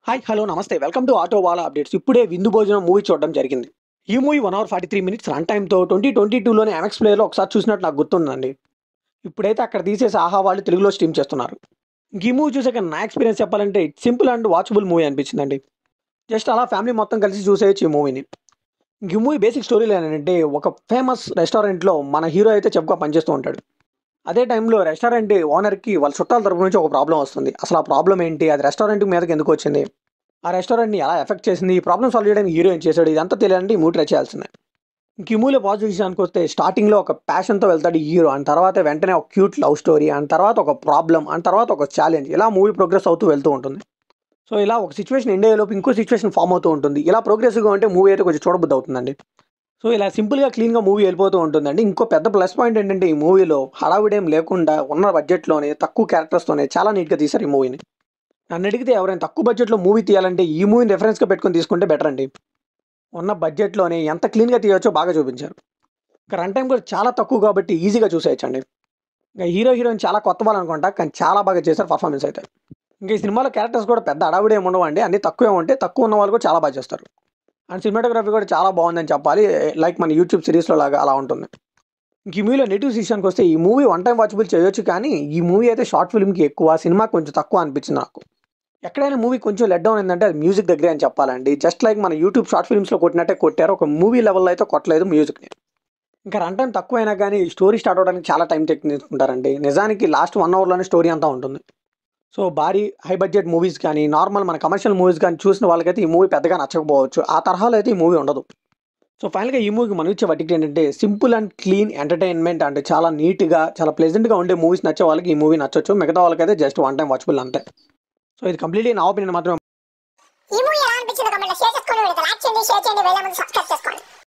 Hi hello నమస్తే welcome to auto wala updates. ఇప్పుడే Vindu Bhojanam movie చూడడం జరిగింది. ఈ మూవీ 1 అవర్ 43 మినిట్స్ రన్ టైమ్‌తో 2022లోనే ఎంఎక్స్ ప్లేయర్‌లో ఒకసారి చూసినట్టు నాకు గుర్తుందండి. ఇప్పుడైతే అక్కడ తీసేసి ఆహా వాళ్ళు తెలుగులో స్ట్రీమ్ చేస్తున్నారు. ఈ మూవీ చూసాక నా ఎక్స్‌పీరియన్స్ చెప్పాలంటే it's simple and watchable movie అనిపించిందండి. జస్ట్ అలా ఫ్యామిలీ మొత్తం కలిసి చూసేయొచ్చు ఈ మూవీని. ఈ మూవీ బేసిక్ స్టోరీలో ఏంటంటే ఒక ఫేమస్ రెస్టారెంట్‌లో మన హీరో అయితే చెఫ్‌గా పనిచేస్తూ ఉంటాడు. అదే టైంలో రెస్టారెంట్ ఓనర్‌కి వాళ్ళ చుట్టాల తరపు నుంచి ఒక ప్రాబ్లమ్ వస్తుంది. అసలు ఆ ప్రాబ్లమ్ ఏంటి? అది రెస్టారెంట్ మీదకి ఎందుకు వచ్చింది? ఆ రెస్టారెంట్‌ని ఎలా ఎఫెక్ట్ చేసింది? ఈ ప్రాబ్లమ్ సాల్వ్ చేయడానికి హీరో ఏం చేశాడు? ఇదంతా తెలియాలంటే ఈ మూవీ ట్రై చేయాల్సిందే. ఇంక ఈ మూవీలో పాజిటివ్ విషయానికొస్తే స్టార్టింగ్‌లో ఒక ప్యాషన్‌తో వెళ్తాడు ఈ హీరో. అండ్ తర్వాత వెంటనే ఒక క్యూట్ లవ్ స్టోరీ, అండ్ తర్వాత ఒక ప్రాబ్లమ్, అండ్ తర్వాత ఒక ఛాలెంజ్. ఇలా మూవీ ప్రోగ్రెస్ అవుతూ వెళ్తూ ఉంటుంది. సో, ఇలా ఒక సిట్యుయేషన్ ఎండ్ అయ్యేలోపు ఇంకో సిట్యుయేషన్ ఫార్మ్ అవుతూ ఉంటుంది. ఇలా ప్రోగ్రెసివ్‌గా ఉంటే మూవీ అయితే కొంచెం చూడబుద్ధి అవుతుందండి. సో, ఇలా సింపుల్‌గా, క్లీన్‌గా మూవీ వెళ్ళిపోతూ ఉంటుందండి. ఇంకో పెద్ద ప్లస్ పాయింట్ ఏంటంటే ఈ మూవీలో హడావిడేం లేకుండా ఉన్న బడ్జెట్‌లోనే తక్కువ క్యారెక్టర్స్‌తోనే చాలా నీట్‌గా తీశారు ఈ మూవీని. నన్నడిగితే ఎవరైనా తక్కువ బడ్జెట్‌లో మూవీ తీయాలంటే ఈ మూవీని రిఫరెన్స్‌గా పెట్టుకొని తీసుకుంటే బెటర్ అండి. ఉన్న బడ్జెట్‌లోనే ఎంత క్లీన్‌గా తీయొచ్చో బాగా చూపించారు. ఇక రన్ టైమ్ కూడా చాలా తక్కువ కాబట్టి ఈజీగా చూసేయొచ్చండి. ఇంక హీరో, హీరోయిన్ చాలా కొత్త వాళ్ళనుకుంటా. కానీ చాలా బాగా చేశారు పర్ఫార్మెన్స్ అయితే. ఇంక ఈ సినిమాలో క్యారెక్టర్స్ కూడా పెద్ద హడావిడి ఏమి ఉండవండి. అన్నీ తక్కువే ఉంటాయి. తక్కువ ఉన్న వాళ్ళు కూడా చాలా బాగా చేస్తారు. అండ్ సినిమాటోగ్రఫీ కూడా చాలా బాగుందని చెప్పాలి. లైక్ మన యూట్యూబ్ సిరీస్‌లో లాగా అలా ఉంటుంది. ఇంక ఈ మూవీలో నెగెటివ్స్ విషయానికొస్తే ఈ మూవీ వన్ టైమ్ వాచబుల్ చేయొచ్చు, కానీ ఈ మూవీ అయితే షార్ట్ ఫిల్మ్‌కి ఎక్కువ, సినిమా కొంచెం తక్కువ అనిపించింది నాకు. ఎక్కడైనా మూవీ కొంచెం లెట్ డౌన్ అయిందంటే అది మ్యూజిక్ దగ్గరే అని చెప్పాలండి. జస్ట్ లైక్ మన యూట్యూబ్ షార్ట్ ఫిల్మ్స్‌లో కొట్టినట్టే కొట్టారు. ఒక మూవీ లెవెల్‌లో అయితే కొట్టలేదు మ్యూజిక్‌ని. ఇంకా రన్ టైమ్ తక్కువైనా కానీ స్టోరీ స్టార్ట్ అవ్వడానికి చాలా టైం తీసుకుంటారండి. నిజానికి లాస్ట్ 1 అవర్‌లోనే స్టోరీ అంతా ఉంటుంది. సో, భారీ హై బడ్జెట్ మూవీస్ కానీ, నార్మల్ మన కమర్షియల్ మూవీస్ కానీ చూసిన వాళ్ళకైతే ఈ మూవీ పెద్దగా నచ్చకపోవచ్చు. ఆ తరహాలో అయితే ఈ మూవీ ఉండదు. సో, ఫైనల్‌గా ఈ మూవీకి మనం ఇచ్చే వర్డిక్ట్ ఏంటంటే సింపుల్ అండ్ క్లీన్ ఎంటర్‌టైన్‌మెంట్, అంటే చాలా నీట్‌గా, చాలా ప్లెజెంట్‌గా ఉండే మూవీస్ నచ్చే వాళ్ళకి ఈ మూవీ నచ్చొచ్చు. మిగతా వాళ్ళకైతే జస్ట్ వన్ టైమ్ వాచబుల్ అంతే. సో, ఇది కంప్లీట్‌లీ నా ఒపీనియన్ మాత్రమే. ఈ మూవీ ఎలా అనిపించిందో కమెంట్లో షేర్ చేసుకోండి. వీడియోకి లైక్ చేయండి, షేర్ చేయండి, వెళ్ళే ముందు సబ్స్క్రైబ్ చేసుకోండి.